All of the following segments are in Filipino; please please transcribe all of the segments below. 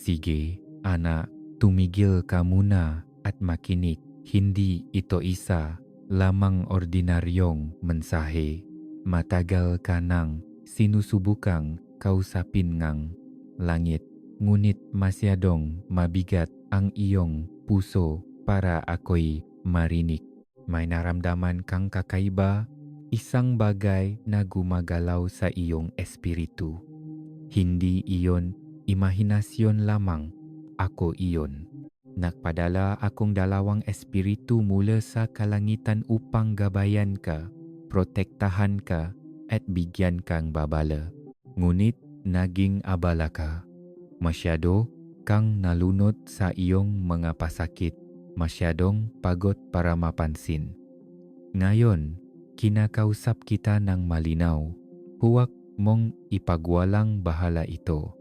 Sige, anak, tumigil ka muna at makinig. Hindi ito isa lamang ordinaryong mensahe. Matagal ka nang sinusubukang kausapin ngang langit. Ngunit masyadong mabigat ang iyong puso para ako'y marinig. May naramdaman kang kakaiba, isang bagay na gumagalaw sa iyong espiritu. Hindi iyon imahinasyon lamang, ako iyon. Nagpadala akong dalawang espiritu mula sa kalangitan upang gabayan ka, protektahan ka, at bigyan kang babala. Ngunit naging abala ka. Masyado kang nalunod sa iyong mga pasakit. Masyadong pagod para mapansin. Ngayon, kinakausap kita ng malinaw. Huwag mong ipagwalang bahala ito.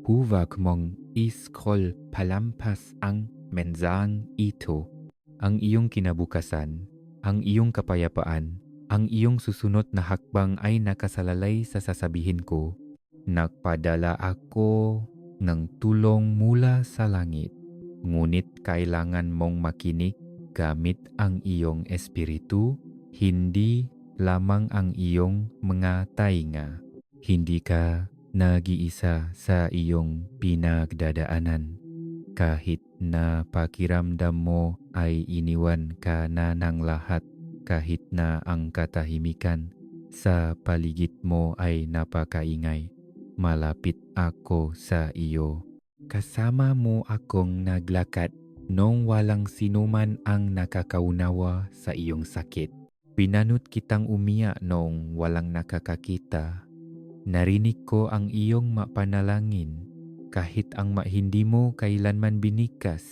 Huwag mong i-scroll palampas ang mensaheng ito. Ang iyong kinabukasan, ang iyong kapayapaan, ang iyong susunod na hakbang ay nakasalalay sa sasabihin ko. Nagpadala ako ng tulong mula sa langit. Ngunit kailangan mong makinig gamit ang iyong espiritu, hindi lamang ang iyong mga tainga. Hindi ka nag-iisa sa iyong pinagdadaanan. Kahit na pakiramdam mo ay iniwan ka na ng lahat, kahit na ang katahimikan sa paligid mo ay napakaingay, malapit ako sa iyo. Kasama mo akong naglakad nung walang sinuman ang nakakaunawa sa iyong sakit. Pinanut kitang umiyak noong walang nakakakita. Narinig ko ang iyong mapanalangin kahit ang hindi mo kailanman binikas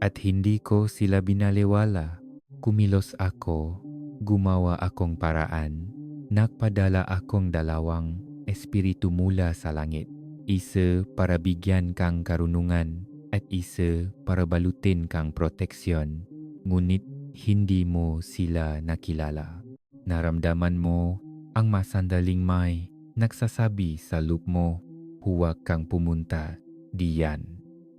at hindi ko sila binaliwala. Kumilos ako, gumawa akong paraan, nagpadala akong dalawang espiritu mula sa langit. Isa para bigyan kang karunungan at isa para balutin kang proteksyon. Ngunit hindi mo sila nakilala. Naramdaman mo ang masandaling may nagsasabi sa loob mo, huwag kang pumunta diyan.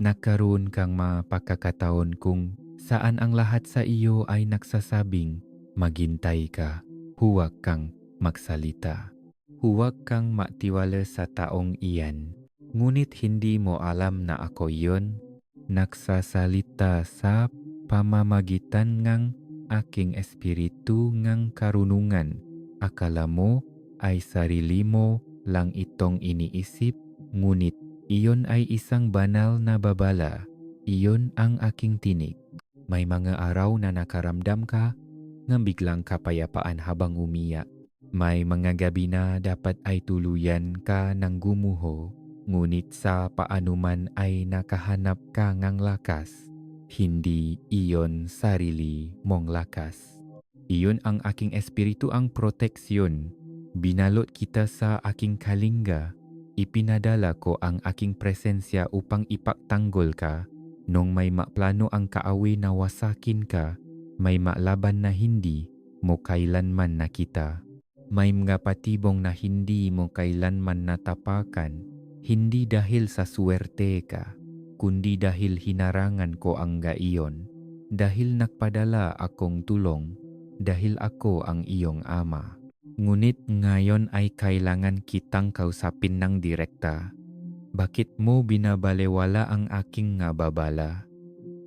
Nagkaroon kang mapagkakataon kung saan ang lahat sa iyo ay nagsasabing, maghintay ka, huwag kang magsalita. Huwag kang matiwala sa taong iyan. Ngunit hindi mo alam na ako iyon, nagsasalita sa pamamagitan ng aking espiritu ng karunungan. Akala mo ay sarili mo lang itong iniisip, ngunit iyon ay isang banal na babala. Iyon ang aking tinig. May mga araw na nakaramdam ka ng biglang kapayapaan habang umiyak. May mga gabi na dapat ay tuluyan ka ng gumuho, ngunit sa paanuman ay nakahanap ka ng lakas. Hindi iyon sarili mong lakas. Iyon ang aking espiritu ang proteksyon. Binalot kita sa aking kalingga. Ipinadala ko ang aking presensya upang ipagtanggol ka. Nung may maplano ang kaawi na wasakin ka, may malaban na hindi mo kailanman nakita. May mga patibong na hindi mo kailanman natapakan, hindi dahil sa suwerte ka, kundi dahil hinarangan ko ang gaiyon, dahil nagpadala akong tulong, dahil ako ang iyong ama. Ngunit ngayon ay kailangan kitang kausapin ng direkta. Bakit mo binabalewala ang aking nga babala?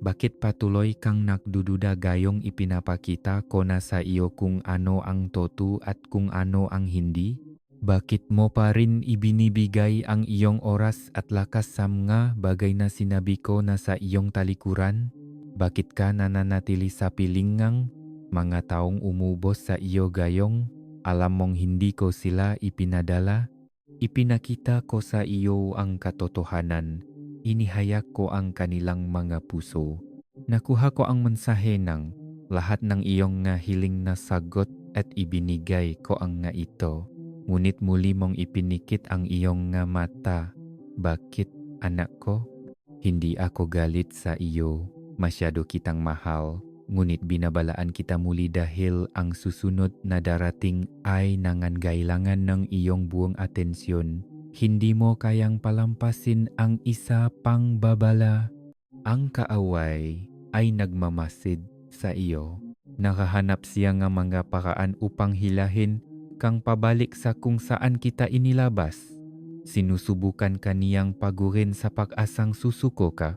Bakit patuloy kang nagdududa gayong ipinapakita ko na sa iyo kung ano ang totoo at kung ano ang hindi? Bakit mo pa rin ibinibigay ang iyong oras at lakas sa mga bagay na sinabi ko na sa iyong talikuran? Bakit ka nananatili sa pilingang mga taong umubos sa iyo gayong alam mong hindi ko sila ipinadala? Ipinakita ko sa iyo ang katotohanan. Inihayag ko ang kanilang mga puso. Nakuha ko ang mensahe ng lahat ng iyong nga hiling na sagot at ibinigay ko ang nga ito. Ngunit muli mong ipinikit ang iyong nga mata. Bakit, anak ko? Hindi ako galit sa iyo. Masyado kitang mahal. Ngunit binabalaan kita muli dahil ang susunod na darating ay nangangailangan ng iyong buong atensyon. Hindi mo kayang palampasin ang isa pang babala. Ang kaaway ay nagmamasid sa iyo. Nakahanap siya nga mga paraan upang hilahin kang pabalik sa kung saan kita inilabas. Sinusubukan ka niyang pagurin sa pag-asang susuko ka.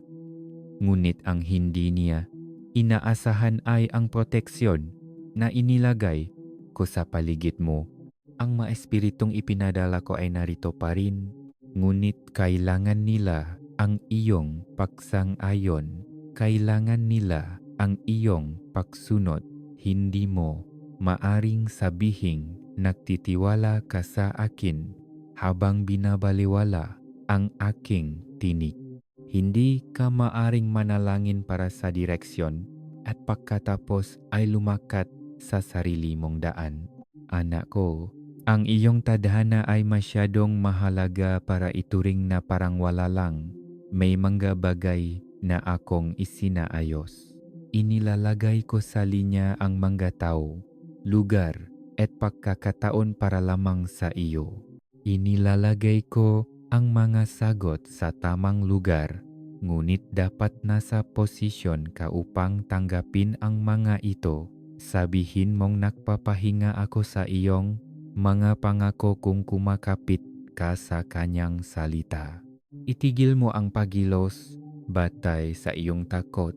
Ngunit ang hindi niya inaasahan ay ang proteksyon na inilagay ko sa paligid mo. Ang mga espiritong ipinadala ko ay narito pa rin, ngunit kailangan nila ang iyong pagsang-ayon. Kailangan nila ang iyong pagsunod. Hindi mo maaring sabihing nagtitiwala ka sa akin habang binabaliwala ang aking tinig. Hindi ka maaring manalangin para sa direksyon at pagkatapos ay lumakat sa sarili mong daan. Anak ko, ang iyong tadhana ay masyadong mahalaga para ituring na parang wala lang. May mga bagay na akong isinaayos. Inilalagay ko sa linya ang mga tao, lugar at pagkakataon para lamang sa iyo. Inilalagay ko ang mga sagot sa tamang lugar, ngunit dapat nasa posisyon ka upang tanggapin ang mga ito. Sabihin mong nagpapahinga ako sa iyong mga pangako kung kumakapit ka sa kanyang salita. Itigil mo ang pagilos batay sa iyong takot.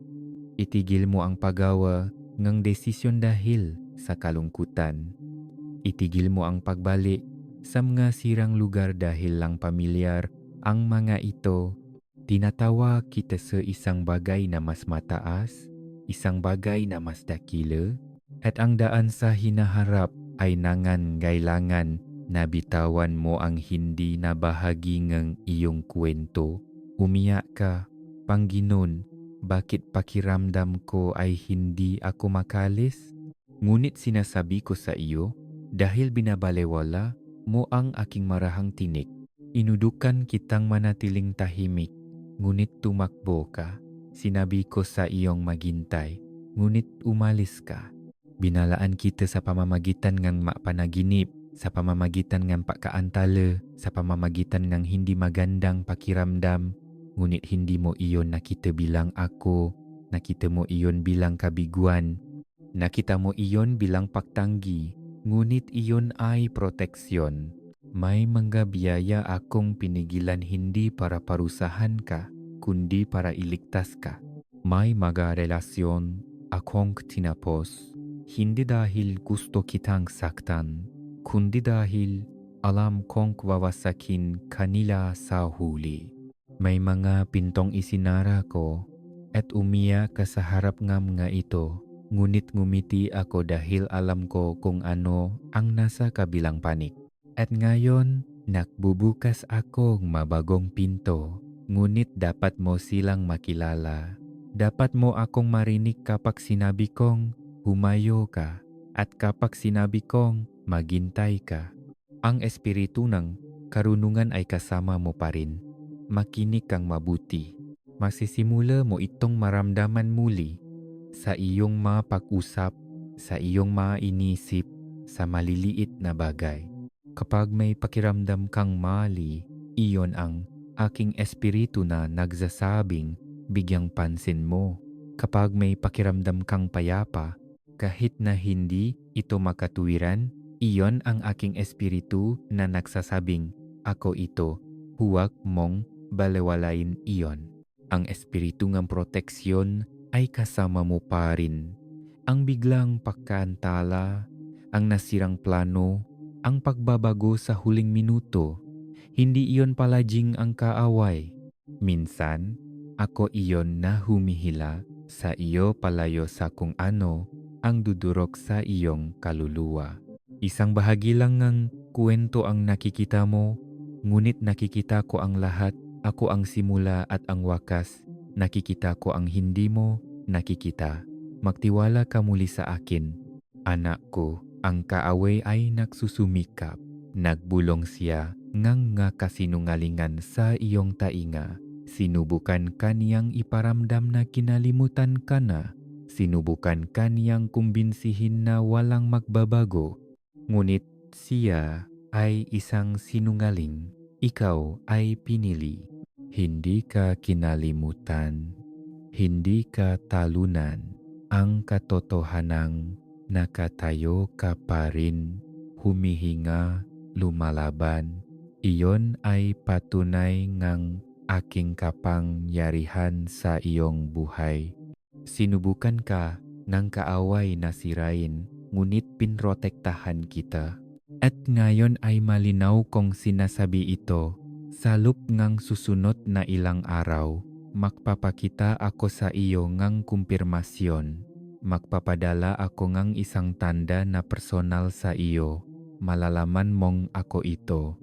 Itigil mo ang paggawa ng desisyon dahil sa kalungkutan. Itigil mo ang pagbalik sa mga sirang lugar dahil lang pamilyar ang mga ito. Tinatawa kita sa isang bagay na mas mataas, isang bagay na mas dakila, at ang daan sa hinaharap ay nangangailangan na bitawan mo ang hindi na bahagi ng iyong kwento. Umiyak ka, Panginoon, bakit pakiramdam ko ay hindi ako makalis? Ngunit sinasabi ko sa iyo, dahil binabalewala mo ang aking marahang tinik, inudukan kitang manatiling tahimik, ngunit tumakbo ka. Sinabi ko sa iyong maghintay, ngunit umalis ka. Binalaan kita sa pamamagitan ng mapanaginip, sa pamamagitan ng pagkaantala, sa pamamagitan ng hindi magandang pakiramdam, ngunit hindi mo iyon nakita bilang ako, nakita mo iyon bilang kabiguan, nakita mo iyon bilang pagtanggi, ngunit iyon ay proteksyon. May mga biyaya akong pinigilan hindi para parusahan ka, kundi para iligtas ka. May mga relasyon akong tinapos, hindi dahil gusto kitang saktan, kundi dahil alam kong wawasakin kanila sa huli. May mga pintong isinara ko at umiyak ka sa harap ng mga ito, ngunit ngumiti ako dahil alam ko kung ano ang nasa kabilang panig. At ngayon, nagbubukas akong mabagong pinto, ngunit dapat mo silang makilala. Dapat mo akong marinig kapag sinabi kong humayo ka at kapag sinabi kong maghintay ka. Ang espiritu ng karunungan ay kasama mo pa rin. Makinig kang mabuti. Masisimula mo itong maramdaman muli sa iyong mga pag-usap, sa iyong mga inisip, sa maliliit na bagay. Kapag may pakiramdam kang mali, iyon ang aking espiritu na nagsasabing bigyang pansin mo. Kapag may pakiramdam kang payapa, kahit na hindi ito makatuwiran, iyon ang aking espiritu na nagsasabing ako ito, huwag mong balewalain iyon. Ang espiritu ng proteksyon ay kasama mo pa rin. Ang biglang pagkaantala, ang nasirang plano, ang pagbabago sa huling minuto, hindi iyon palaging ang kaaway. Minsan, ako iyon na humihila sa iyo palayo sa kung ano ang dudurog sa iyong kaluluwa. Isang bahagi lang ng kwento ang nakikita mo, ngunit nakikita ko ang lahat. Ako ang simula at ang wakas. Nakikita ko ang hindi mo nakikita. Magtiwala ka muli sa akin. Anak ko, ang kaaway ay nagsusumikap. Nagbulong siya ngang nga kasinungalingan sa iyong tainga. Sinubukan kaniyang iparamdam na kinalimutan ka na. Sinubukan kaniyang kumbinsihin na walang magbabago. Ngunit siya ay isang sinungaling. Ikaw ay pinili. Hindi ka kinalimutan. Hindi ka talunan. Ang katotohanang nakatayo ka pa rin, humihinga, lumalaban. Iyon ay patunay ngang aking kapangyarihan sa iyong buhay. Sinubukan ka ng kaaway na sirain, ngunit pinrotektahan kita. At ngayon ay malinaw kong sinasabi ito, sa loop ngang susunod na ilang araw, magpapakita ako sa iyo ngang kumpirmasyon. Magpapadala ako ngang isang tanda na personal sa iyo. Malalaman mong ako ito.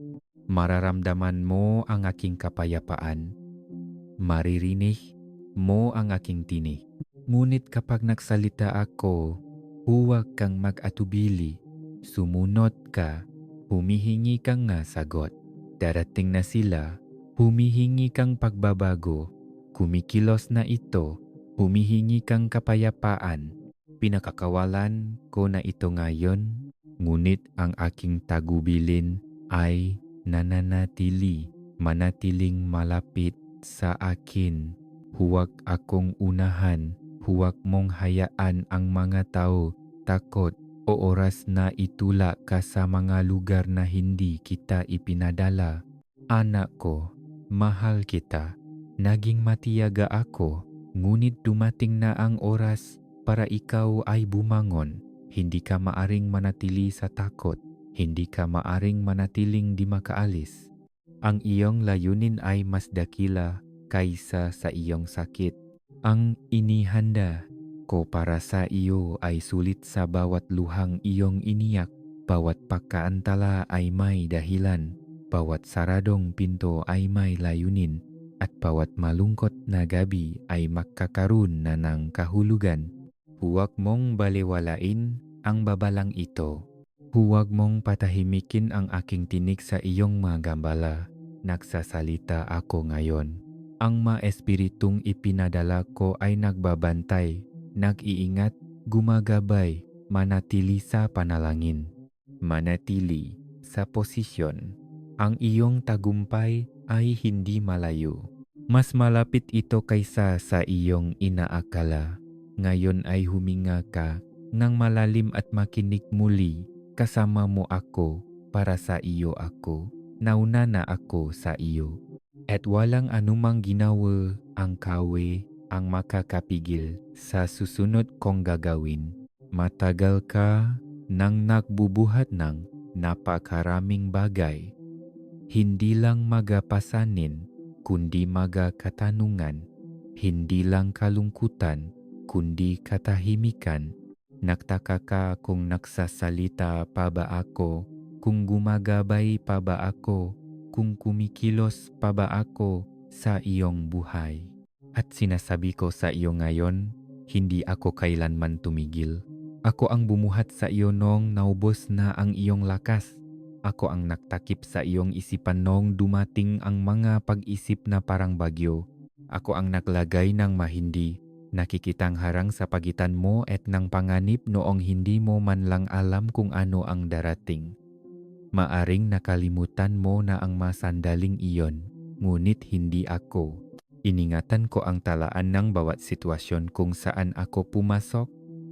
Mararamdaman mo ang aking kapayapaan. Maririnig mo ang aking tinig. Ngunit kapag nagsalita ako, huwag kang mag-atubili. Sumunod ka, humihingi kang nga sagot. Darating na sila, humihingi kang pagbabago. Kumikilos na ito, humihingi kang kapayapaan. Pinakakawalan ko na ito ngayon, ngunit ang aking tagubilin ay nananatili, manatiling malapit sa akin. Huwag akong unahan, huwag mong hayaan ang mga tao takot o oras na itula ka sa mga lugar na hindi kita ipinadala. Anak ko, mahal kita. Naging matiyaga ako, ngunit dumating na ang oras para ikaw ay bumangon. Hindi ka maaring manatili sa takot. Hindi ka maaring manatiling di makaalis. Ang iyong layunin ay mas dakila kaysa sa iyong sakit. Ang inihanda ko para sa iyo ay sulit sa bawat luhang iyong iniyak. Bawat pagkaantala ay may dahilan. Bawat saradong pinto ay may layunin. At bawat malungkot na gabi ay magkakaroon na ng kahulugan. Huwag mong baliwalain ang babalang ito. Huwag mong patahimikin ang aking tinig sa iyong mga gambala. Nagsasalita ako ngayon. Ang mga espiritong ipinadala ko ay nagbabantay, nag-iingat, gumagabay, manatili sa panalangin. Manatili sa posisyon. Ang iyong tagumpay ay hindi malayo. Mas malapit ito kaysa sa iyong inaakala. Ngayon ay huminga ka ng malalim at makinig muli. Kasama mo ako para sa iyo ako. Nauna na ako sa iyo. At walang anumang ginawa ang kawe ang makakapigil sa susunod kong gagawin. Matagal ka nang nagbubuhat ng napakaraming bagay. Hindi lang magapasanin, kundi magakatanungan. Hindi lang kalungkutan, kundi katahimikan. Nagtaka ka kung nagsasalita pa ba ako, kung gumagabay pa ba ako, kung kumikilos pa ba ako sa iyong buhay. At sinasabi ko sa iyo ngayon, hindi ako kailanman tumigil. Ako ang bumuhat sa iyo noong naubos na ang iyong lakas. Ako ang nagtakip sa iyong isipan noong dumating ang mga pag-isip na parang bagyo. Ako ang naglagay ng mahindi. Nakikitang harang sa pagitan mo at ng panganib noong hindi mo man lang alam kung ano ang darating. Maaring nakalimutan mo na ang masandaling iyon, ngunit hindi ako. Iningatan ko ang talaan ng bawat sitwasyon kung saan ako pumasok.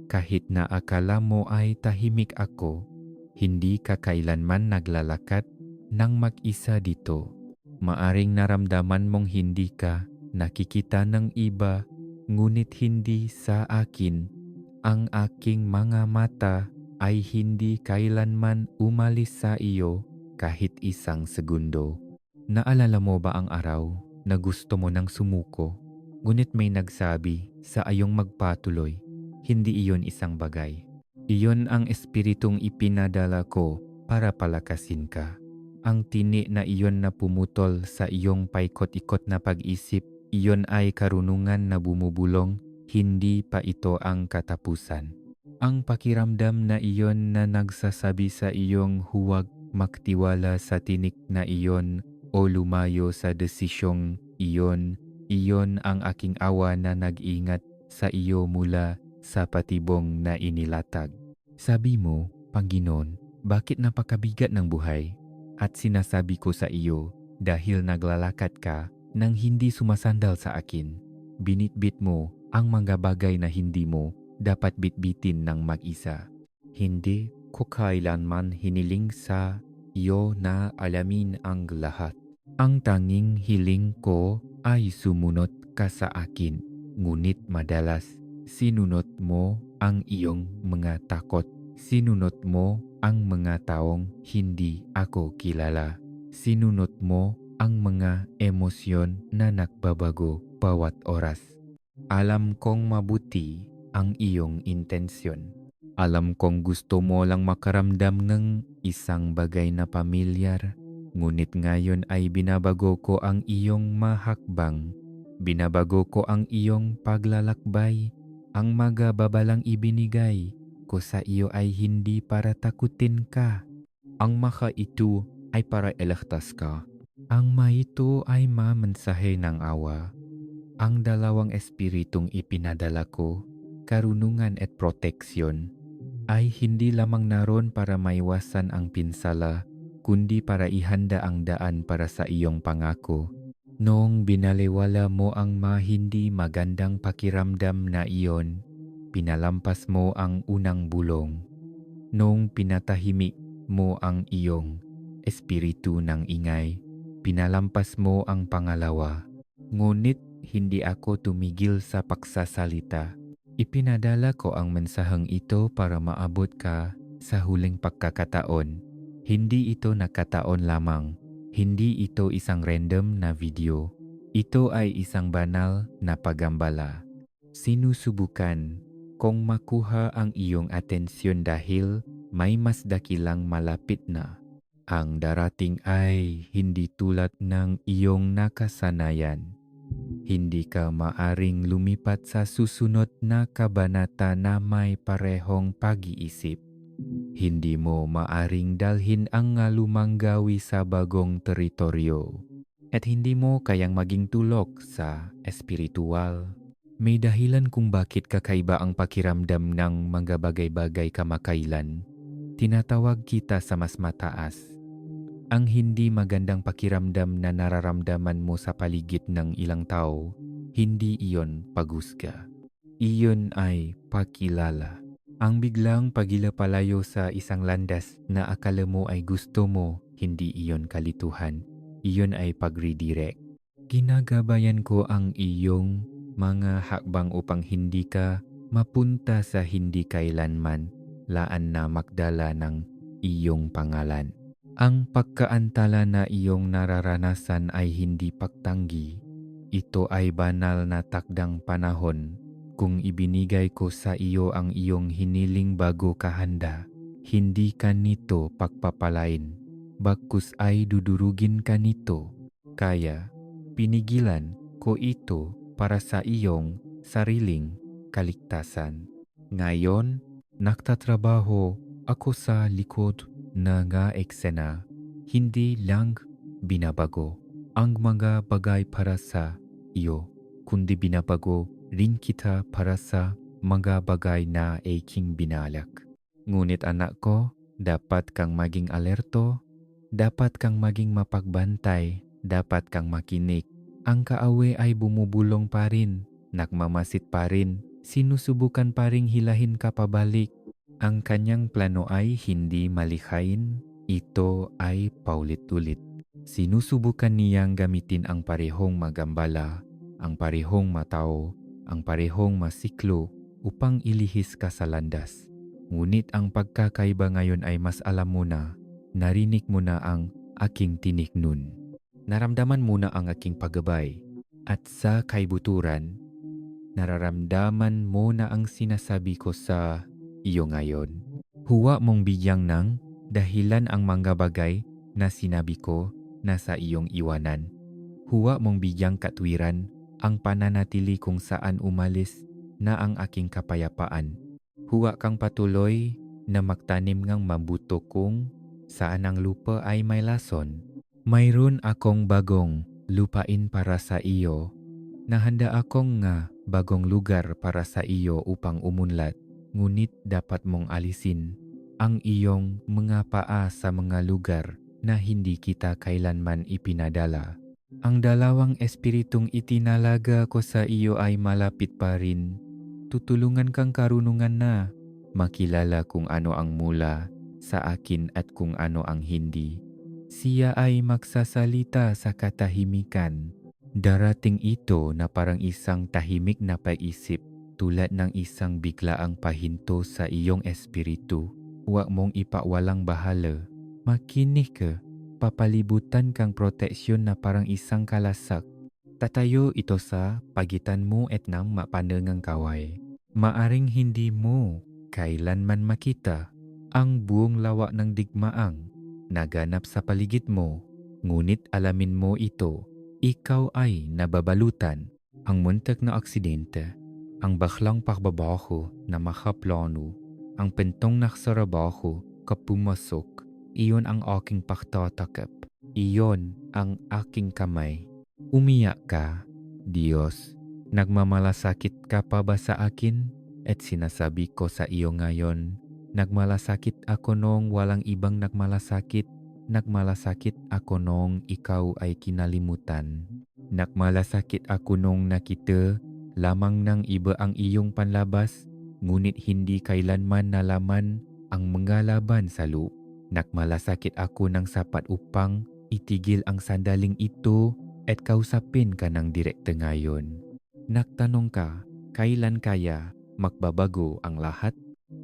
Kahit na akala mo ay tahimik ako, hindi ka kailanman naglalakad ng mag-isa dito. Maaring naramdaman mong hindi ka nakikita ng iba, ngunit hindi sa akin. Ang aking mga mata ay hindi kailanman umalis sa iyo kahit isang segundo. Naalala mo ba ang araw na gusto mo nang sumuko, ngunit may nagsabi sa ayong magpatuloy? Hindi iyon isang bagay. Iyon ang espiritong ipinadala ko para palakasin ka. Ang tini na iyon na pumutol sa iyong paikot-ikot na pag-isip, iyon ay karunungan na bumubulong, hindi pa ito ang katapusan. Ang pakiramdam na iyon na nagsasabi sa iyong huwag magtiwala sa tinik na iyon o lumayo sa desisyong iyon, iyon ang aking awa na nag-ingat sa iyo mula sa patibong na inilatag. Sabi mo, Panginoon, bakit napakabigat ng buhay? At sinasabi ko sa iyo, dahil naglalakad ka nang hindi sumasandal sa akin. Binitbit mo ang mga bagay na hindi mo dapat bitbitin ng mag-isa. Hindi ko kailanman hiniling sa iyo na alamin ang lahat. Ang tanging hiling ko ay sumunod ka sa akin, ngunit madalas sinunod mo ang iyong mga takot. Sinunod mo ang mga taong hindi ako kilala. Sinunod mo ang mga emosyon na nagbabago bawat oras. Alam kong mabuti ang iyong intensyon. Alam kong gusto mo lang makaramdam ng isang bagay na pamilyar. Ngunit ngayon ay binabago ko ang iyong mahakbang. Binabago ko ang iyong paglalakbay. Ang magababalang ibinigay ko sa iyo ay hindi para takutin ka. Ang maka ito ay para iligtas ka. Ang maito ay mamensahe ng awa. Ang dalawang espiritong ipinadala ko, karunungan at proteksyon, ay hindi lamang naroon para maiwasan ang pinsala, kundi para ihanda ang daan para sa iyong pangako. Noong binaliwala mo ang hindi magandang pakiramdam na iyon, pinalampas mo ang unang bulong. Noong pinatahimik mo ang iyong espiritu ng ingay, pinalampas mo ang pangalawa. Ngunit hindi ako tumigil sa pagsasalita. Ipinadala ko ang mensaheng ito para maabot ka sa huling pagkakataon. Hindi ito nakataon lamang. Hindi ito isang random na video. Ito ay isang banal na paggambala. Sinusubukan kung makuha ang iyong atensyon dahil may mas dakilang malapit na. Ang darating ay hindi tulad ng iyong nakasanayan. Hindi ka maaring lumipat sa susunod na kabanata na may parehong pag-iisip. Hindi mo maaring dalhin ang lumang gawi sa bagong teritoryo. At hindi mo kayang maging tulok sa espiritual. May dahilan kung bakit kakaiba ang pakiramdam ng mga bagay-bagay kamakailan. Tinatawag kita sa mas mataas. Ang hindi magandang pakiramdam na nararamdaman mo sa paligid ng ilang tao, hindi iyon paghusga. Iyon ay pakilala. Ang biglang pagilapalayo sa isang landas na akala mo ay gusto mo, hindi iyon kalituhan. Iyon ay pag-redirect. Ginagabayan ko ang iyong mga hakbang upang hindi ka mapunta sa hindi kailanman laan na magdala ng iyong pangalan. Ang pagkaantala na iyong nararanasan ay hindi pagtanggi. Ito ay banal na takdang panahon. Kung ibinigay ko sa iyo ang iyong hiniling bago ka handa, hindi ka nito pagpapalain. Bagkus ay dudurugin ka nito. Kaya, pinigilan ko ito para sa iyong sariling kaligtasan. Ngayon, nagtatrabaho ako sa likod ng eksena. Hindi lang binabago ang mga bagay para sa iyo, kundi binabago rin kita para sa mga bagay na aking binalak. Ngunit anak ko, dapat kang maging alerto, dapat kang maging mapagbantay, dapat kang makinig. Ang kaawe ay bumubulong pa rin, nagmamasid pa rin, sinusubukan pa ring hilahin ka pabalik. Ang kanyang plano ay hindi malikhain, ito ay paulit-ulit. Sinusubukan niyang gamitin ang parehong magambala, ang parehong matao, ang parehong masiklo upang ilihis ka sa landas. Ngunit ang pagkakaiba ngayon ay mas alam mo na, narinig mo na ang aking tinig nun. Naramdaman mo na ang aking paggabay at sa kaibuturan, nararamdaman mo na ang sinasabi ko sa iyo ngayon. Huwa mong bigyang ng dahilan ang mga bagay na sinabi ko na sa iyong iwanan. Huwa mong bigyang katwiran ang pananatili kung saan umalis na ang aking kapayapaan. Huwa kang patuloy na magtanim ng mabuto kung saan ang lupa ay may lason. Mayroon akong bagong lupain para sa iyo. Nahanda akong bagong lugar para sa iyo upang umunlad. Ngunit dapat mong alisin ang iyong mga paa sa mga lugar na hindi kita kailanman ipinadala. Ang dalawang espiritong itinalaga ko sa iyo ay malapit pa rin. Tutulungan kang karunungan na makilala kung ano ang mula sa akin at kung ano ang hindi. Siya ay magsasalita sa katahimikan. Darating ito na parang isang tahimik na pag-isip tulad ng isang biglaang pahinto sa iyong espiritu. Huwag mong ipawalang bahala. Makinig ka. Papalibutan kang proteksyon na parang isang kalasak. Tatayo ito sa pagitan mo at ng mapanangang kaway. Maaring hindi mo kailanman makita ang buong lawa ng digmaang naganap sa paligid mo. Ngunit alamin mo ito, ikaw ay nababalutan. Ang muntik na aksidente, ang baklang pagbabaho na makaplano, ang pentong naksarabaho kapumasok. Iyon ang aking pagtatakip. Iyon ang aking kamay. Umiyak ka, Diyos. Nagmamalasakit ka pa ba sa akin? At sinasabi ko sa iyo ngayon, nagmalasakit ako noong walang ibang nagmalasakit. Nagmalasakit ako noong ikaw ay kinalimutan. Nagmalasakit ako noong nakita lamang ng iba ang iyong panlabas, ngunit hindi kailanman nalaman ang mga laban sa loob. Nagmalasakit ako ng sapat upang itigil ang sandaling ito at kausapin ka ng direkta ngayon. Nagtanong ka, kailan kaya magbabago ang lahat?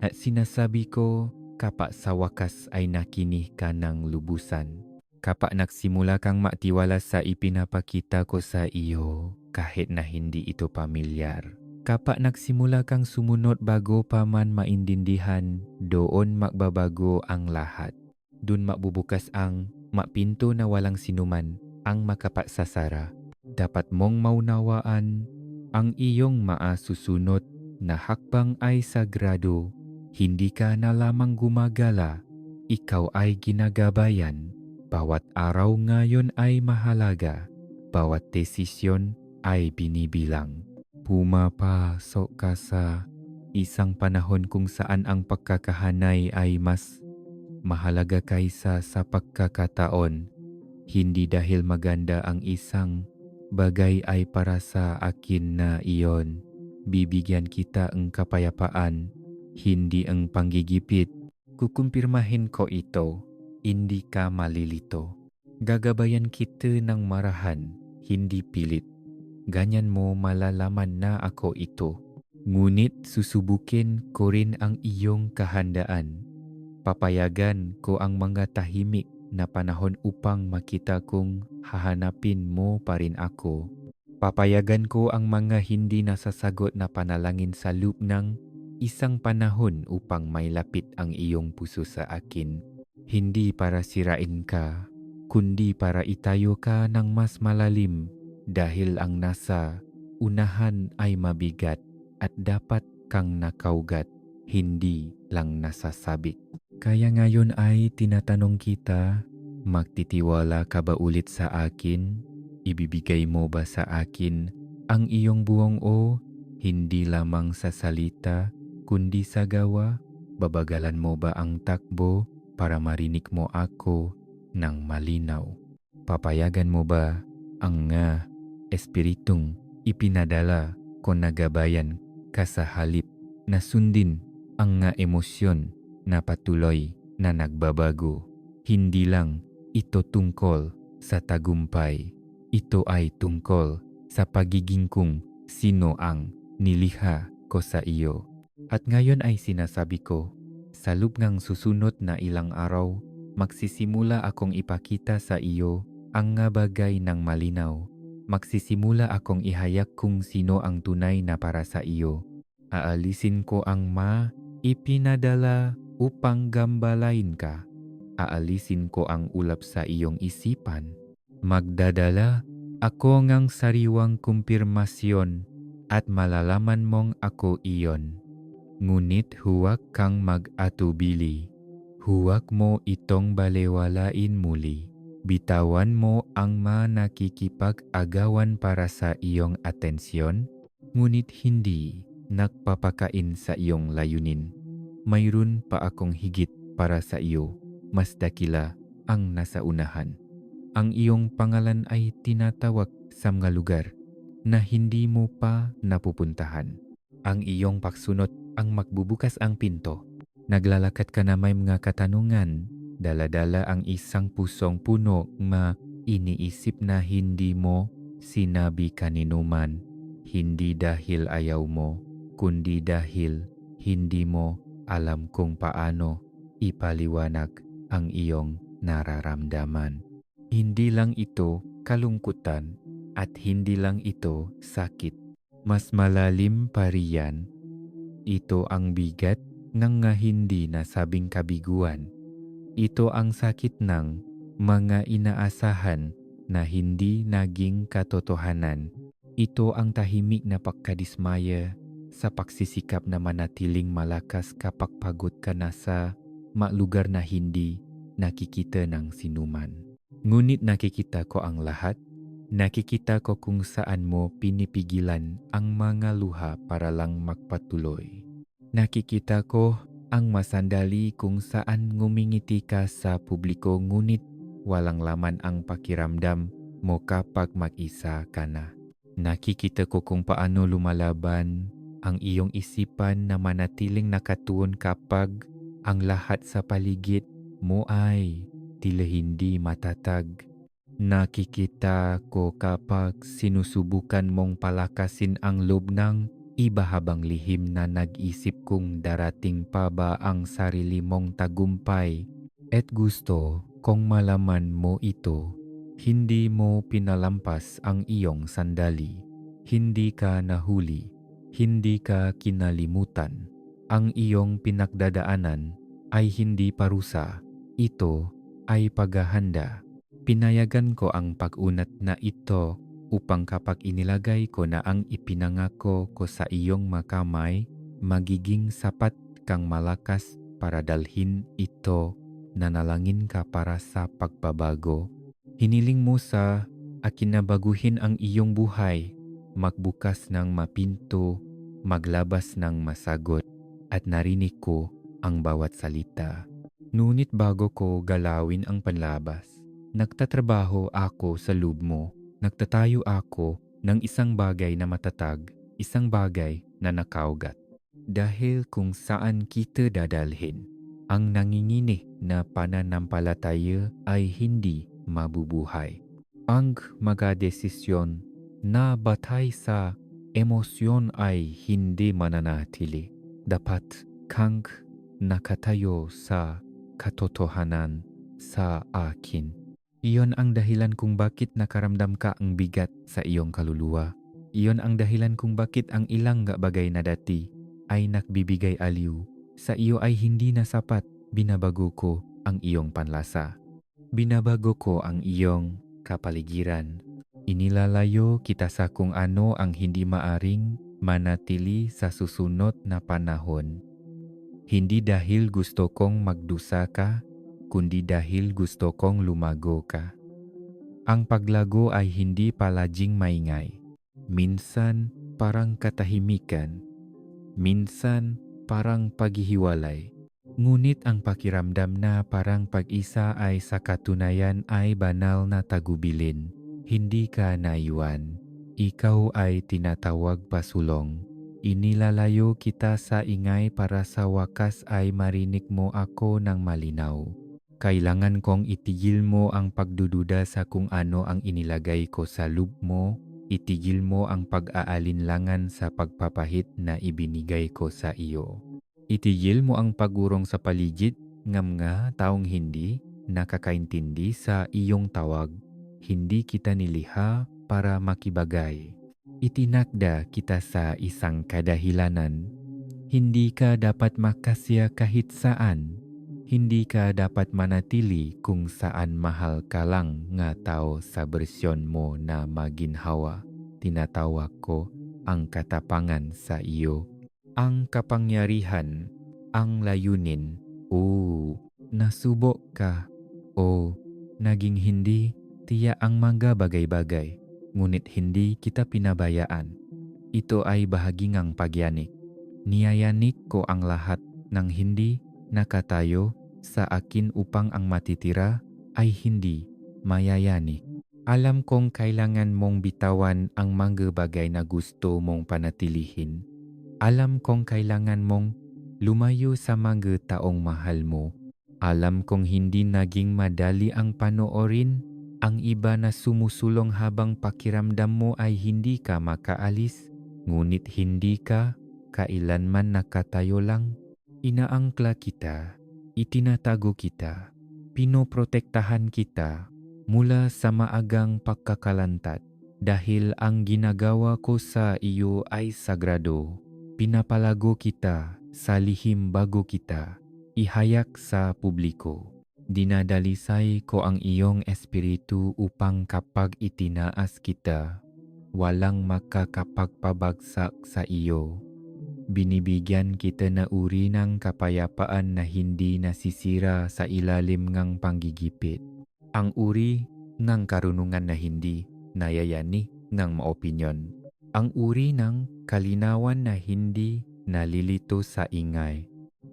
At sinasabi ko, kapak sa wakas ay nakinig ka ng lubusan. Kapak nagsimula kang matiwala sa ipinapakita ko sa iyo kahit na hindi ito pamilyar. Kapak nagsimula kang sumunod bago pa man maintindihan, doon magbabago ang lahat. Doon magbubukas ang mapinto na walang sinuman ang makapagsasara. Dapat mong maunawaan ang iyong maasusunod na hakbang ay sagrado. Hindi ka na lamang gumagala, ikaw ay ginagabayan. Bawat araw ngayon ay mahalaga, bawat desisyon ay binibilang. Pumapasok ka sa isang panahon kung saan ang pagkakahanay ay mas mahalaga kaysa sa pagkakataon. Hindi dahil maganda ang isang bagay ay para sa akin na iyon. Bibigyan kita ang kapayapaan, hindi ang panggigipit. Kukumpirmahin ko ito, hindi ka malilito. Gagabayan kita ng marahan, hindi pilit. Ganyan mo malalaman na ako ito. Ngunit susubukin ko rin ang iyong kahandaan. Papayagan ko ang mga tahimik na panahon upang makita kung hahanapin mo pa rin ako. Papayagan ko ang mga hindi nasasagot na panalangin sa loob ng isang panahon upang mailapit ang iyong puso sa akin. Hindi para sirain ka, kundi para itayo ka ng mas malalim. Dahil ang nasa unahan ay mabigat at dapat kang nakaugat, hindi lang nasasabik. Kaya ngayon ay tinatanong kita, magtitiwala ka ba ulit sa akin? Ibibigay mo ba sa akin ang iyong buong o hindi lamang sa salita kundi sa gawa? Babagalan mo ba ang takbo para marinig mo ako ng malinaw? Papayagan mo ba ang espiritong ipinadala ko na gabayan ka sa halip na sundin ang emosyon na patuloy na nagbabago? Hindi lang ito tungkol sa tagumpay. Ito ay tungkol sa pagiging kung sino ang nilikha ko sa iyo. At ngayon ay sinasabi ko, sa loob ng susunod na ilang araw, magsisimula akong ipakita sa iyo ang nga bagay ng malinaw. Magsisimula akong ihayak kung sino ang tunay na para sa iyo. Aalisin ko ang ipinadala upang gambalain ka. Aalisin ko ang ulap sa iyong isipan. Magdadala ako ngang sariwang kumpirmasyon at malalaman mong ako iyon. Ngunit huwag kang mag-atubili. Huwag mo itong balewalain muli. Bitawan mo ang nakikipag-agawan para sa iyong atensyon, ngunit hindi nagpapakain sa iyong layunin. Mayroon pa akong higit para sa iyo, mas dakila ang nasa unahan. Ang iyong pangalan ay tinatawag sa mga lugar na hindi mo pa napupuntahan. Ang iyong pagsunod ang magbubukas ang pinto. Naglalakad ka na may mga katanungan, dala-dala ang isang pusong puno na iniisip na hindi mo sinabi kaninuman, hindi dahil ayaw mo, kundi dahil hindi mo alam kung paano ipaliwanag ang iyong nararamdaman. Hindi lang ito kalungkutan at hindi lang ito sakit. Mas malalim pa riyan, ito ang bigat ng nga hindi nasabing kabiguan. Ito ang sakit ng mga inaasahan na hindi naging katotohanan. Ito ang tahimik na pagkadismaya sa pagsisikap na manatiling malakas kapag pagod ka na sa lugar na hindi nakikita ng sinuman. Ngunit nakikita ko ang lahat. Nakikita ko kung saan mo pinipigilan ang mga luha para lang magpatuloy. Nakikita ko ang masandali kung saan ngumingiti ka sa publiko ngunit walang laman ang pakiramdam mo kapag mag-isa ka na. Nakikita ko kung paano lumalaban ang iyong isipan na manatiling nakatuon kapag ang lahat sa paligid mo ay tila hindi matatag. Nakikita ko kapag sinusubukan mong palakasin ang loob ng iba habang lihim na nag-isip kung darating pa ba ang sarili mong tagumpay. At gusto kong malaman mo ito, hindi mo pinalampas ang iyong sandali. Hindi ka nahuli, hindi ka kinalimutan. Ang iyong pinagdadaanan ay hindi parusa, ito ay paghahanda. Pinayagan ko ang pag-unat na ito upang kapag inilagay ko na ang ipinangako ko sa iyong makamay, magiging sapat kang malakas para dalhin ito. Nanalangin ka para sa pagbabago. Hiniling mo sa akin na baguhin ang iyong buhay, magbukas ng mapinto, maglabas ng masagot, at narinig ko ang bawat salita. Ngunit bago ko galawin ang panlabas, nagtatrabaho ako sa loob mo. Nagtatayo ako ng isang bagay na matatag, isang bagay na nakaugat. Dahil kung saan kita dadalhin, ang nanginginig na pananampalataya ay hindi mabubuhay. Ang mga desisyon na batay sa emosyon ay hindi mananatili. Dapat kang nakatayo sa katotohanan sa akin. Iyon ang dahilan kung bakit nakaramdam ka ang bigat sa iyong kaluluwa. Iyon ang dahilan kung bakit ang ilang bagay na dati ay nakbibigay aliw. Sa iyo ay hindi na sapat. Binabago ko ang iyong panlasa. Binabago ko ang iyong kapaligiran. Inilalayo kita sa kung ano ang hindi maaring manatili sa susunod na panahon. Hindi dahil gusto kong magdusa ka, kundi dahil gusto kong lumago ka. Ang paglago ay hindi palaging maingay. Minsan parang katahimikan. Minsan parang paghihiwalay. Ngunit ang pakiramdam na parang pag-isa ay sa katunayan ay banal na tagubilin. Hindi ka naiwan. Ikaw ay tinatawag pasulong. Inilalayo kita sa ingay para sa wakas ay marinig mo ako ng malinaw. Kailangan kong itigil mo ang pagdududa sa kung ano ang inilagay ko sa loob mo. Itigil mo ang pag-aalinlangan sa pagpapahit na ibinigay ko sa iyo. Itigil mo ang pagurong sa paligid ng mga taong hindi nakakaintindi sa iyong tawag. Hindi kita niliha para makibagay. Itinakda kita sa isang kadahilanan. Hindi ka dapat makasya kahit saan. Hindi ka dapat manatili kung saan mahal ka lang nga tao sa bersyon mo na maginhawa. Tinatawag ko ang katapangan sa iyo. Ang kapangyarihan, ang layunin. Nasubok ka. Naging hindi tiya ang mga bagay-bagay. Ngunit hindi kita pinabayaan. Ito ay bahagi ng pagyanik. Niyayanik ko ang lahat ng hindi nakatayo sa akin upang ang matitira ay hindi mayayanig. Alam kong kailangan mong bitawan ang mga bagay na gusto mong panatilihin. Alam kong kailangan mong lumayo sa mga taong mahal mo. Alam kong hindi naging madali ang panoorin ang iba na sumusulong habang pakiramdam mo ay hindi ka makaalis. Ngunit hindi ka kailanman nakatayo lang. Inaangkla kita, itinatago kita, pinoprotektahan kita mula sa maagang pagkakalantat dahil ang ginagawa ko sa iyo ay sagrado. Pinapalago kita sa lihim bago kita ihayak sa publiko. Dinadalisay ko ang iyong espiritu upang kapag itinaas kita, walang makakapagpabagsak sa iyo. Binibigyan kita na uri ng kapayapaan na hindi nasisira sa ilalim ng panggigipit. Ang uri ng karunungan na hindi nayayani ng maopinyon. Ang uri ng kalinawan na hindi nalilito sa ingay.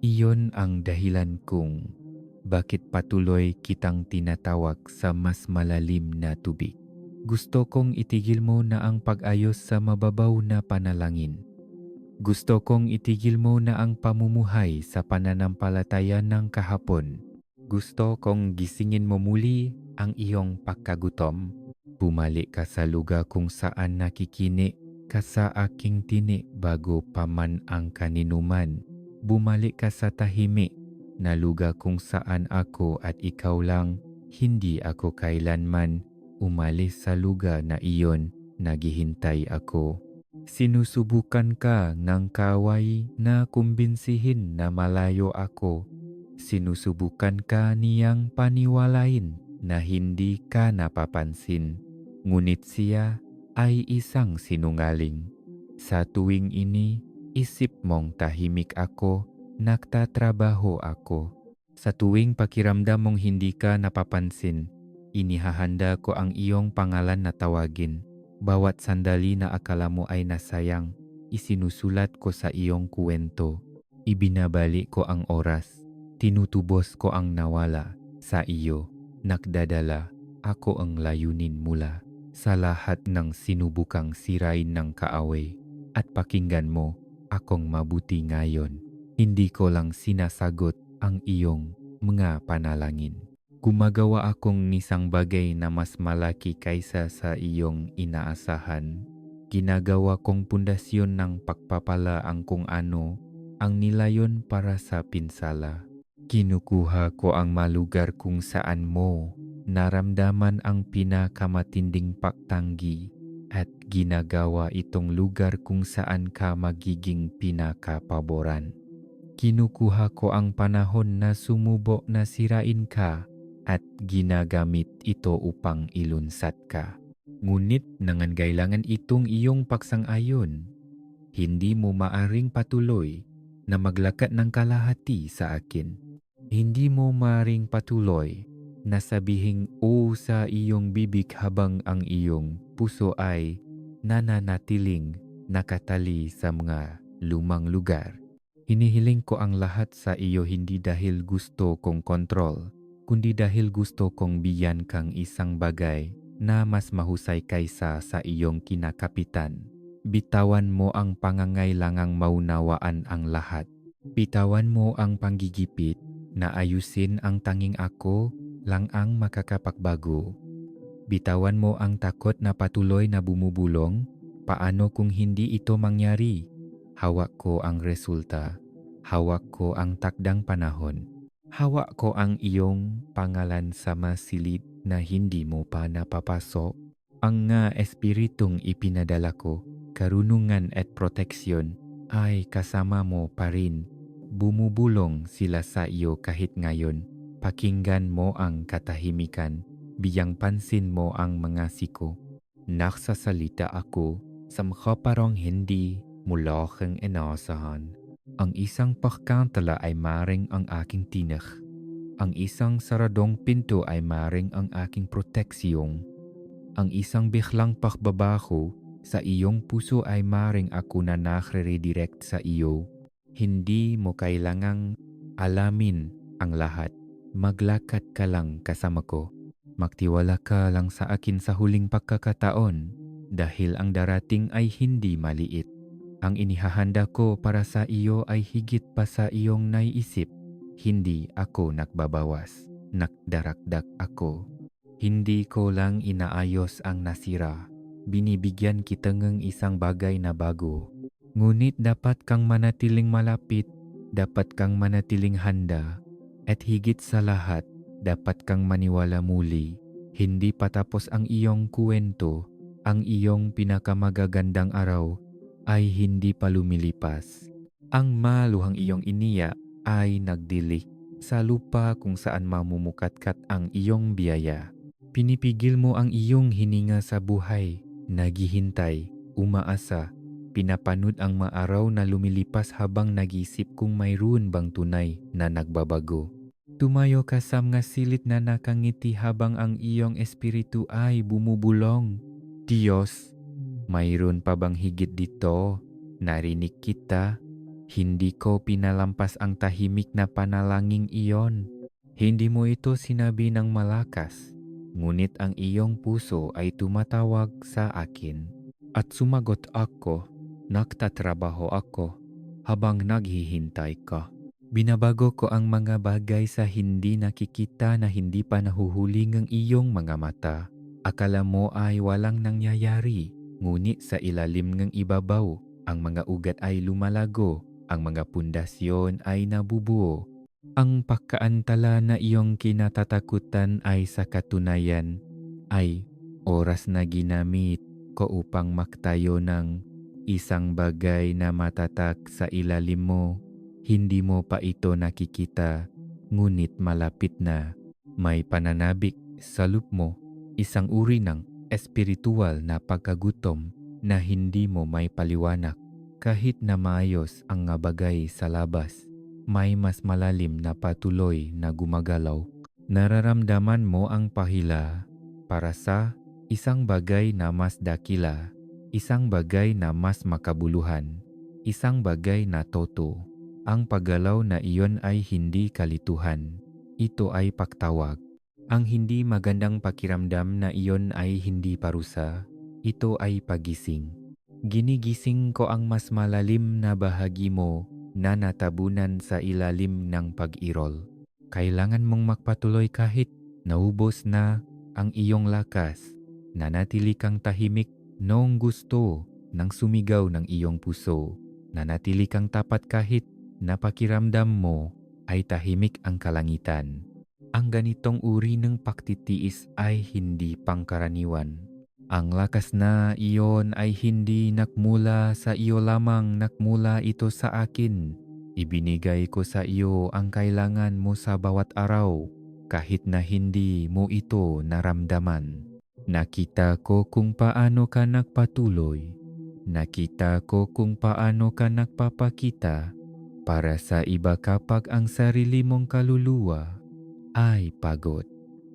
Iyon ang dahilan kung bakit patuloy kitang tinatawag sa mas malalim na tubig. Gusto kong itigil mo na ang pag-ayos sa mababaw na panalangin. Gusto kong itigil mo na ang pamumuhay sa pananampalataya ng kahapon. Gusto kong gisingin mo muli ang iyong pagkagutom. Bumalik ka sa lugar kung saan nakikini ka sa aking tini bago pa man ang kaninuman. Bumalik ka sa tahimik na lugar kung saan ako at ikaw lang. Hindi ako kailanman umalis sa lugar na iyon. Naghihintay ako. Sinusubukan ka ng kaway na kumbinsihin na malayo ako. Sinusubukan ka niyang paniwalain na hindi ka napapansin. Ngunit siya ay isang sinungaling. Sa tuwing ini, isip mong tahimik ako, nagtatrabaho ako. Sa tuwing pakiramdam mong hindi ka napapansin, inihahanda ko ang iyong pangalan na tawagin. Bawat sandali na akala mo ay nasayang, isinusulat ko sa iyong kuwento. Ibinabalik ko ang oras. Tinutubos ko ang nawala sa iyo. Nagdadala ako ang layunin mula sa lahat ng sinubukang sirain ng kaaway. At pakinggan mo akong mabuti ngayon. Hindi ko lang sinasagot ang iyong mga panalangin. Gumagawa akong isang bagay na mas malaki kaysa sa iyong inaasahan. Ginagawa kong pundasyon ng pagpapala ang kung ano ang nilayon para sa pinsala. Kinukuha ko ang malugar kung saan mo naramdaman ang pinakamatinding pagtanggi at ginagawa itong lugar kung saan ka magiging pinakapaboran. Kinukuha ko ang panahon na sumubok na sirain ka at ginagamit ito upang ilunsad ka. Ngunit nangangailangan itong iyong pagsang-ayon. Hindi mo maaring patuloy na maglakad ng kalahati sa akin. Hindi mo maaring patuloy na sabihing o sa iyong bibig habang ang iyong puso ay nananatiling nakatali sa mga lumang lugar. Hinihiling ko ang lahat sa iyo hindi dahil gusto kong kontrol, kundi dahil gusto kong bigyan kang isang bagay na mas mahusay kaysa sa iyong kinakapitan. Bitawan mo ang pangangailangang maunawaan ang lahat. Bitawan mo ang panggigipit na ayusin ang tanging ako lang ang makakapagbago. Bitawan mo ang takot na patuloy na bumubulong. Paano kung hindi ito mangyari? Hawak ko ang resulta. Hawak ko ang takdang panahon. Hawak ko ang iyong pangalan sa masilid na hindi mo pa napapasok. Ang nga espiritong ipinadala ko, karunungan at proteksyon ay kasama mo pa rin. Bumubulong sila sa iyo kahit ngayon. Pakinggan mo ang katahimikan. Biyang pansin mo ang mga siko. Nagsasalita ako sa mga parang hindi mula kang inaasahan. Ang isang pagkantala ay maring ang aking tinik. Ang isang saradong pinto ay maring ang aking proteksiyong. Ang isang biglang pagbabago sa iyong puso ay maring ako na nakre-redirect sa iyo. Hindi mo kailangang alamin ang lahat. Maglakad ka lang kasama ko. Magtiwala ka lang sa akin sa huling pagkakataon dahil ang darating ay hindi maliit. Ang inihahanda ko para sa iyo ay higit pa sa iyong naiisip. Hindi ako nagbabawas. Nagdarakdak ako. Hindi ko lang inaayos ang nasira. Binibigyan kita ng isang bagay na bago. Ngunit dapat kang manatiling malapit, dapat kang manatiling handa, at higit sa lahat, dapat kang maniwala muli. Hindi patapos ang iyong kuwento, ang iyong pinakamagagandang araw ay hindi pa lumilipas. Ang maluhang iyong iniya ay nagdili sa lupa kung saan mamumukatkat ang iyong biyaya. Pinipigil mo ang iyong hininga sa buhay, naghihintay, umaasa, pinapanood ang maaraw na lumilipas habang nag-iisip kung mayroon bang tunay na nagbabago. Tumayo ka sa mga silid na nakangiti habang ang iyong espiritu ay bumubulong. Diyos, mayroon pa bang higit dito? Narinig kita. Hindi ko pinalampas ang tahimik na panalangin iyon. Hindi mo ito sinabi ng malakas, ngunit ang iyong puso ay tumatawag sa akin. At sumagot ako, nagtatrabaho ako habang naghihintay ka. Binabago ko ang mga bagay sa hindi nakikita na hindi pa nahuhuli ng iyong mga mata. Akala mo ay walang nangyayari, ngunit sa ilalim ng ibabaw, ang mga ugat ay lumalago, ang mga pundasyon ay nabubuo. Ang pagkaantala na iyong kinatatakutan ay sa katunayan ay oras na ginamit ko upang maktayo ng isang bagay na matatak sa ilalim mo. Hindi mo pa ito nakikita, ngunit malapit na. May pananabik sa loob mo, isang uri ng espiritual na pagkagutom na hindi mo may paliwanag. Kahit na maayos ang nga bagay sa labas, may mas malalim na patuloy na gumagalaw. Nararamdaman mo ang pahila para sa isang bagay na mas dakila, isang bagay na mas makabuluhan, isang bagay na toto. Ang paggalaw na iyon ay hindi kalituhan. Ito ay pagtawag. Ang hindi magandang pakiramdam na iyon ay hindi parusa. Ito ay pagising. Ginigising ko ang mas malalim na bahagi mo na natabunan sa ilalim ng pag-irol. Kailangan mong magpatuloy kahit naubos na ang iyong lakas. Nanatili kang tahimik noong gusto ng sumigaw ng iyong puso. Nanatili kang tapat kahit napakiramdam mo ay tahimik ang kalangitan. Ang ganitong uri ng pagtitiis ay hindi pangkaraniwan. Ang lakas na iyon ay hindi nakmula sa iyo lamang, nakmula ito sa akin. Ibinigay ko sa iyo ang kailangan mo sa bawat araw, kahit na hindi mo ito naramdaman. Nakita ko kung paano ka nagpatuloy. Nakita ko kung paano ka nagpapakita. Para sa iba kapag ang sarili mong kaluluwa ay pagod,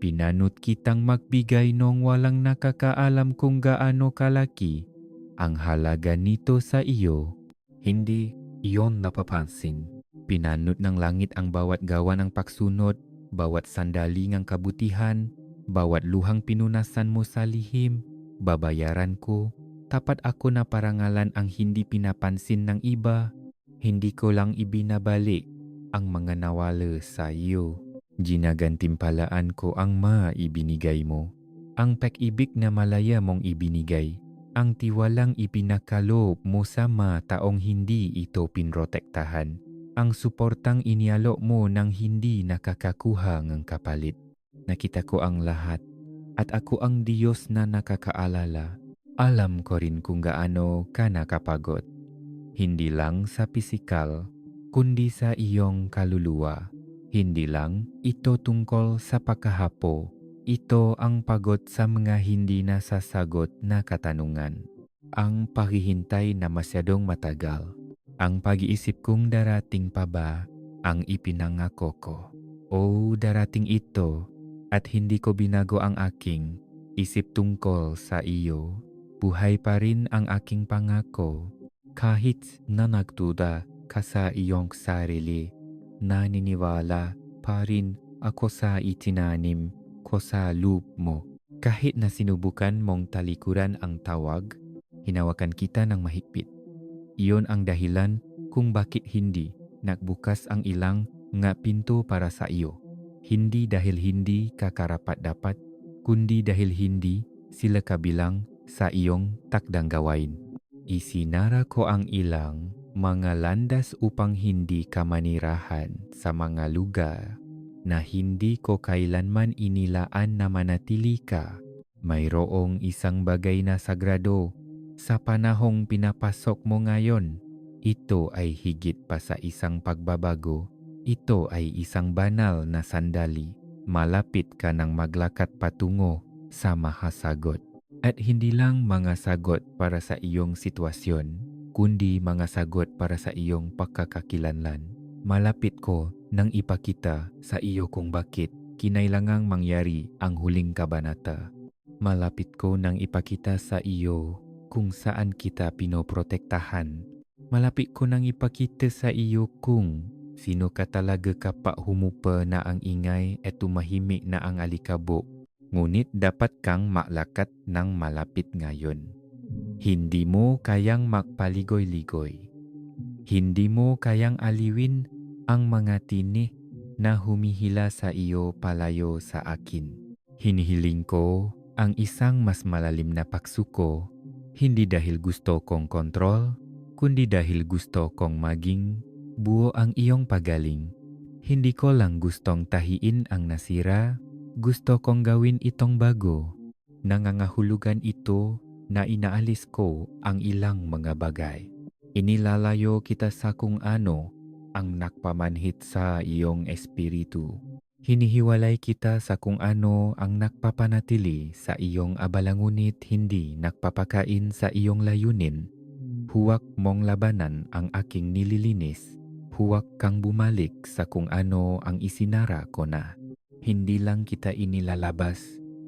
pinanot kitang magbigay nung walang nakakaalam kung gaano kalaki ang halaga nito sa iyo. Hindi iyon napapansin. Pinanot ng langit ang bawat gawa ng pagsunod, bawat sandali ng kabutihan, bawat luhang pinunasan mo sa lihim. Babayaran ko. Tapat ako na parangalan ang hindi pinapansin ng iba. Hindi ko lang ibinabalik ang mga nawala sa iyo. Ginagantimpalaan ko ang maibinigay mo. Ang pag-ibig na malaya mong ibinigay. Ang tiwalang ipinakalob mo sa mga taong hindi ito pinrotektahan. Ang suportang inialok mo nang hindi nakakakuha ng kapalit. Nakita ko ang lahat at ako ang Diyos na nakakaalala. Alam ko rin kung gaano ka nakapagod. Hindi lang sa pisikal, kundi sa iyong kaluluwa. Hindi lang ito tungkol sa pagkahapo. Ito ang pagod sa mga hindi nasasagot na katanungan. Ang paghihintay na masyadong matagal. Ang pag-iisip kung darating pa ba ang ipinangako ko. O darating ito at hindi ko binago ang aking isip tungkol sa iyo. Buhay pa rin ang aking pangako. Kahit na nagduda ka sa iyong sarili, naniniwala pa rin ako sa itinanim ko sa loob mo. Kahit na sinubukan mong talikuran ang tawag, hinawakan kita ng mahigpit. Iyon ang dahilan kung bakit hindi nagbukas ang ilang nga pinto para sa iyo. Hindi dahil hindi ka karapat-dapat, kundi dahil hindi sila kabilang sa iyong takdang gawain. Isinara ko ang ilang mga landas upang hindi ka manirahan sa mga lugar na hindi ko kailanman inilaan na manatili ka. Mayroong isang bagay na sagrado sa panahong pinapasok mo ngayon. Ito ay higit pa sa isang pagbabago. Ito ay isang banal na sandali. Malapit ka nang maglakad patungo sa mahasagot. At hindi lang mga sagot para sa iyong sitwasyon, kundi mga sagot para sa iyong pagkakakilanlan. Malapit ko nang ipakita sa iyo kung bakit kinailangang mangyari ang huling kabanata. Malapit ko nang ipakita sa iyo kung saan kita pinoprotektahan. Malapit ko nang ipakita sa iyo kung sino ka talaga kapak humupa na ang ingay at tumahimik na ang alikabok. Ngunit dapat kang maklakat ng malapit ngayon. Hindi mo kayang magpaligoy-ligoy. Hindi mo kayang aliwin ang mga tinik na humihila sa iyo palayo sa akin. Hinihiling ko ang isang mas malalim na pagsuko, hindi dahil gusto kong kontrol, kundi dahil gusto kong maging buo ang iyong pagaling. Hindi ko lang gustong tahiin ang nasira, gusto kong gawin itong bago. Nangangahulugan ito na inaalis ko ang ilang mga bagay. Inilalayo kita sa kung ano ang nakpamanhit sa iyong espiritu. Hinihiwalay kita sa kung ano ang nakpapanatili sa iyong abala ngunit hindi nakpapakain sa iyong layunin. Huwag mong labanan ang aking nililinis. Huwag kang bumalik sa kung ano ang isinara ko na. Hindi lang kita inilalabas,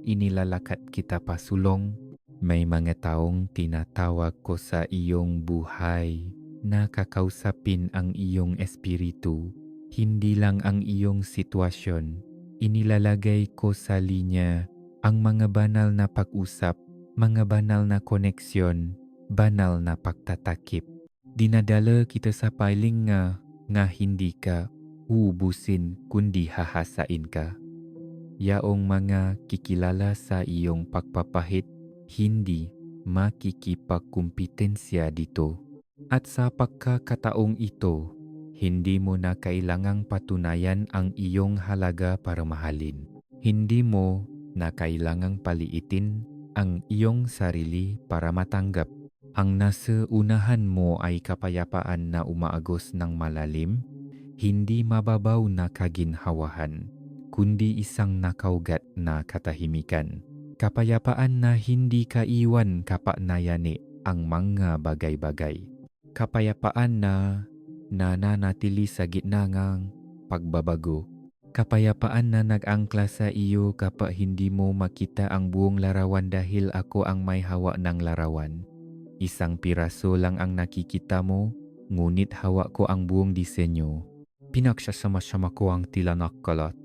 inilalakat kita pasulong. May mga taong tinatawag ko sa iyong buhay na kakausapin ang iyong espiritu. Hindi lang ang iyong sitwasyon. Inilalagay ko sa linya ang mga banal na pag-usap, mga banal na koneksyon, banal na pagtatakip. Dinadala kita sa piling nga hindi ka uubusin kundi hahasain ka. Yaong mga kikilala sa iyong pagpapahit, hindi makikipagkumpitensya dito. At sa pagkakataong ito, hindi mo na kailangang patunayan ang iyong halaga para mahalin. Hindi mo na kailangang paliitin ang iyong sarili para matanggap. Ang nasa unahan mo ay kapayapaan na umaagos ng malalim, hindi mababaw na kaginhawahan, kundi isang nakaugat na katahimikan. Kapayapaan na hindi kaiwan kapanayani ang mga bagay-bagay. Kapayapaan na nananatili sa gitna ng pagbabago. Kapayapaan na nag-angkla sa iyo kapag hindi mo makita ang buong larawan dahil ako ang may hawak ng larawan. Isang piraso lang ang nakikita mo, ngunit hawak ko ang buong disenyo. Pinagsasama-sama ko ang tila nakalat.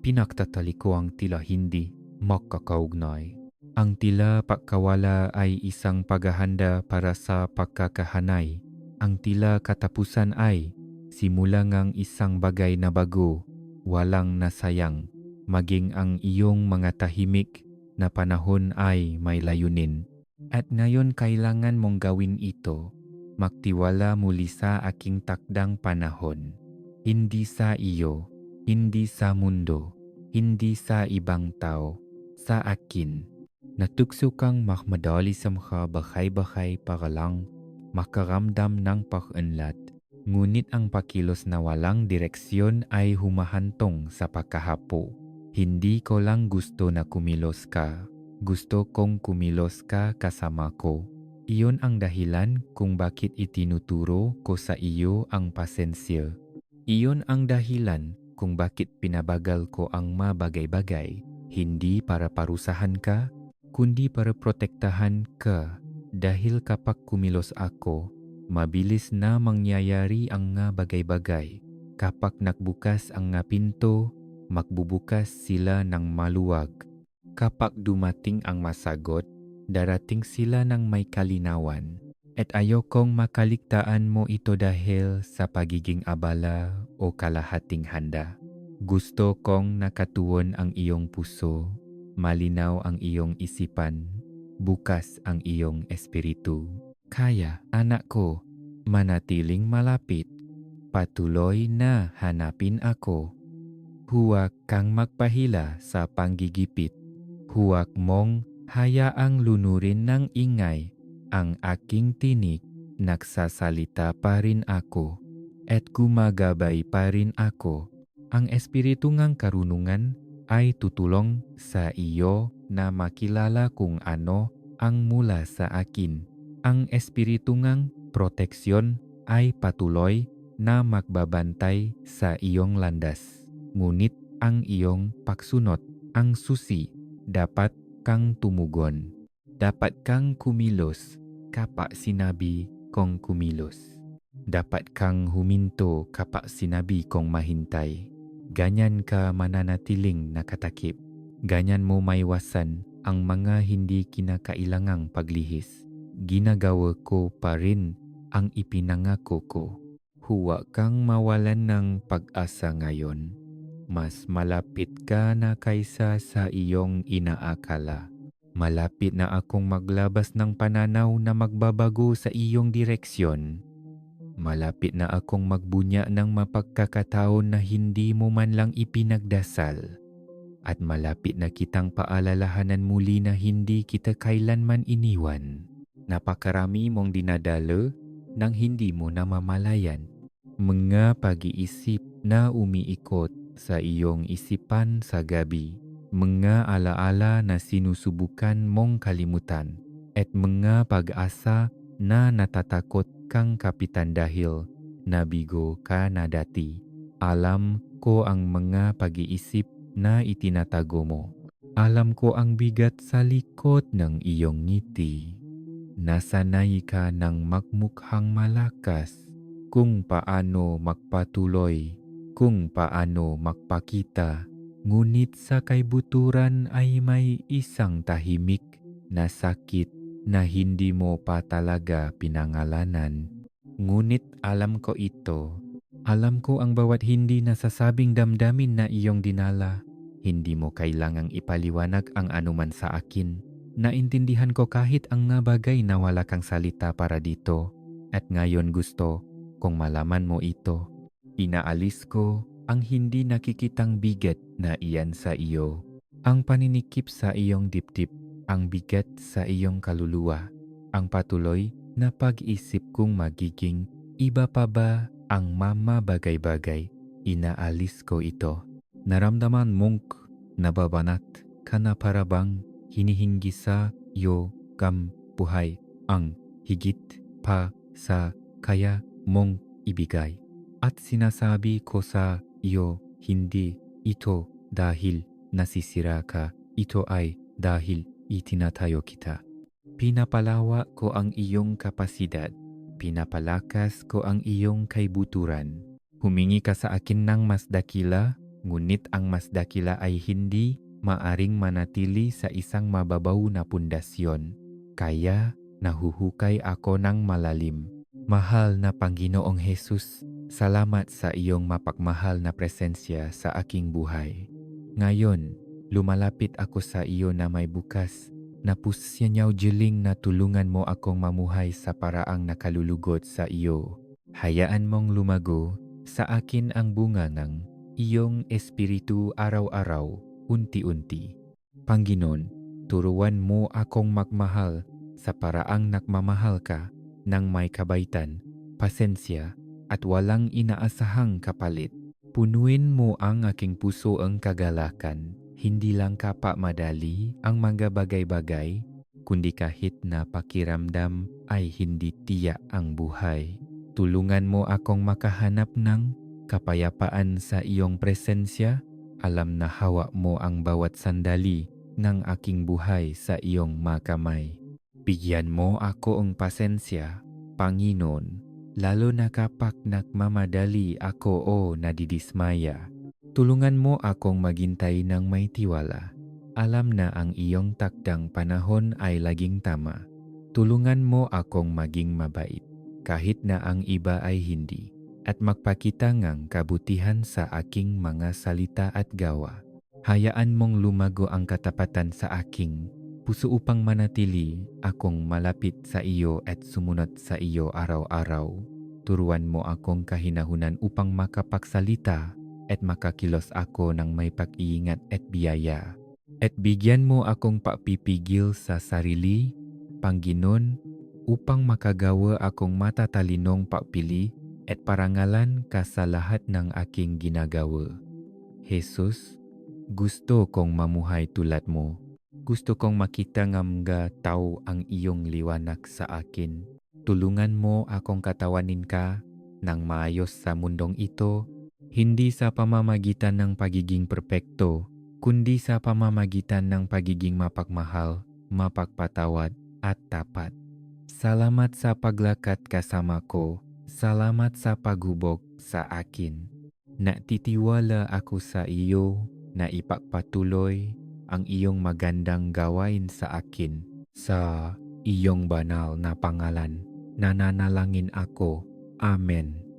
Pinagtatali ko ang tila hindi makakaugnay. Ang tila pagkawala ay isang paghahanda para sa pagkakahanay. Ang tila katapusan ay simula ngang isang bagay na bago, walang nasayang. Maging ang iyong mga tahimik na panahon ay may layunin. At ngayon kailangan mong gawin ito, magtiwala muli sa aking takdang panahon. Hindi sa iyo, hindi sa mundo, hindi sa ibang tao, sa akin. Natukso kang makmadali sa mga bakay-bakay para lang makaramdam ng pag-unlad. Ngunit ang pakilos na walang direksyon ay humahantong sa pagkahapo. Hindi ko lang gusto na kumilos ka. Gusto kong kumilos ka kasama ko. Iyon ang dahilan kung bakit itinuturo ko sa iyo ang pasensya. Iyon ang dahilan kung bakit pinabagal ko ang mga bagay-bagay. Hindi para parusahan ka, kundi para protektahan ka. Dahil kapag kumilos ako, mabilis na mangyayari ang nga bagay-bagay. Kapag nagbukas ang nga pinto, magbubukas sila ng maluwag. Kapag dumating ang masagot, darating sila ng may kalinawan. At ayokong makaligtaan mo ito dahil sa pagiging abala o kalahating handa. Gusto kong nakatuon ang iyong puso, malinaw ang iyong isipan, bukas ang iyong espiritu. Kaya, anak ko, manatiling malapit. Patuloy na hanapin ako. Huwag kang magpahila sa panggigipit. Huwag mong hayaang lunurin ng ingay ang aking tinig. Nagsasalita pa rin ako at gumagabay pa rin ako. Ang espiritu ng karunungan ay tutulong sa iyo na makilala kung ano ang mula sa akin. Ang espiritu ng proteksyon ay patuloy na magbabantay sa iyong landas. Ngunit ang iyong pagsunod ang susi, dapat kang tumugon. Dapat kang kumilos kapag sinabi kong kumilos. Dapat kang huminto kapag sinabi kong mahintay. Ganyan ka mananatiling nakatakip. Ganyan mo maiwasan ang mga hindi kinakailangang paglihis. Ginagawa ko pa rin ang ipinangako ko. Huwag kang mawalan ng pag-asa ngayon. Mas malapit ka na kaysa sa iyong inaakala. Malapit na akong maglabas ng pananaw na magbabago sa iyong direksyon. Malapit na akong magbunya ng mapagkakataon na hindi mo man lang ipinagdasal. At malapit na kitang paalalahanan muli na hindi kita kailanman iniwan. Napakarami mong dinadalo nang hindi mo namamalayan. Mga pag-iisip na umiikot sa iyong isipan sa gabi. Mga alaala na sinusubukan mong kalimutan at mga pag-asa na natatakot kang kapitan dahil nabigo ka na dati. Alam ko ang mga pag-iisip na itinatago mo. Alam ko ang bigat sa likod ng iyong ngiti. Nasanay ka ng magmukhang malakas kung paano magpatuloy, kung paano magpakita. Ngunit sa kaibuturan ay may isang tahimik na sakit na hindi mo pa talaga pinangalanan. Ngunit alam ko ito. Alam ko ang bawat hindi nasasabing damdamin na iyong dinala. Hindi mo kailangang ipaliwanag ang anuman sa akin. Naintindihan ko kahit ang nabagay na wala kang salita para dito. At ngayon gusto kung malaman mo ito. Inaalis ko ang hindi nakikitang bigat na iyan sa iyo. Ang paninikip sa iyong dibdib, ang bigat sa iyong kaluluwa, ang patuloy na pag-isip kung magiging iba pa ba ang mama bagay-bagay. Inaalis ko ito. Naramdaman mong nababanat ka na para bang hinihingi sa iyo buhay ang higit pa sa kaya mong ibigay. At sinasabi ko sa iyo, hindi ito dahil nasisira ka, ito ay dahil itinatayo kita. Pinapalawa ko ang iyong kapasidad, pinapalakas ko ang iyong kaibuturan. Humingi ka sa akin ng mas dakila, ngunit ang mas dakila ay hindi maaring manatili sa isang mababaw na pundasyon. Kaya nahuhukay ako ng malalim. Mahal na Panginoong Jesus, salamat sa iyong mapagmahal na presensya sa aking buhay. Ngayon, lumalapit ako sa iyo na may bukas na pusyanyaw jiling na tulungan mo akong mamuhay sa paraang nakalulugod sa iyo. Hayaan mong lumago sa akin ang bunga ng iyong espiritu araw-araw, unti-unti. Panginoon, turuan mo akong magmahal sa paraang nagmamahal ka ng may kabaitan, pasensya, at walang inaasahang kapalit. Punuin mo ang aking puso ang kagalakan, hindi lang kapamadali ang mga bagay-bagay, kundi kahit na pakiramdam ay hindi tiyak ang buhay. Tulungan mo akong makahanap ng kapayapaan sa iyong presensya. Alam na hawak mo ang bawat sandali ng aking buhay sa iyong makamay. Bigyan mo ako ang pasensya, Panginoon, lalo na kapag nagmamadali ako o nadidismaya. Tulungan mo akong maghintay ng may tiwala. Alam na ang iyong takdang panahon ay laging tama. Tulungan mo akong maging mabait, kahit na ang iba ay hindi, at magpakita ngang kabutihan sa aking mga salita at gawa. Hayaan mong lumago ang katapatan sa aking puso upang manatili akong malapit sa iyo at sumunod sa iyo araw-araw. Turuan mo akong kahinahunan upang makapagsalita at makakilos ako ng may pag-iingat at biyaya. At bigyan mo akong pagpipigil sa sarili, Panginoon, upang makagawa akong matatalinong pagpili at parangalan ka sa lahat ng aking ginagawa. Jesus, gusto kong mamuhay tulad mo. Gusto kong makita nga mga tao ang iyong liwanag sa akin. Tulungan mo akong katawanin ka ng maayos sa mundong ito, hindi sa pamamagitan ng pagiging perpekto, kundi sa pamamagitan ng pagiging mapagmahal, mapagpatawad at tapat. Salamat sa paglakad kasama ko. Salamat sa paghubog sa akin. Natitiwala ako sa iyo na ipagpatuloy ang iyong magandang gawain sa akin. Sa iyong banal na pangalan, nananalangin ako. Amen.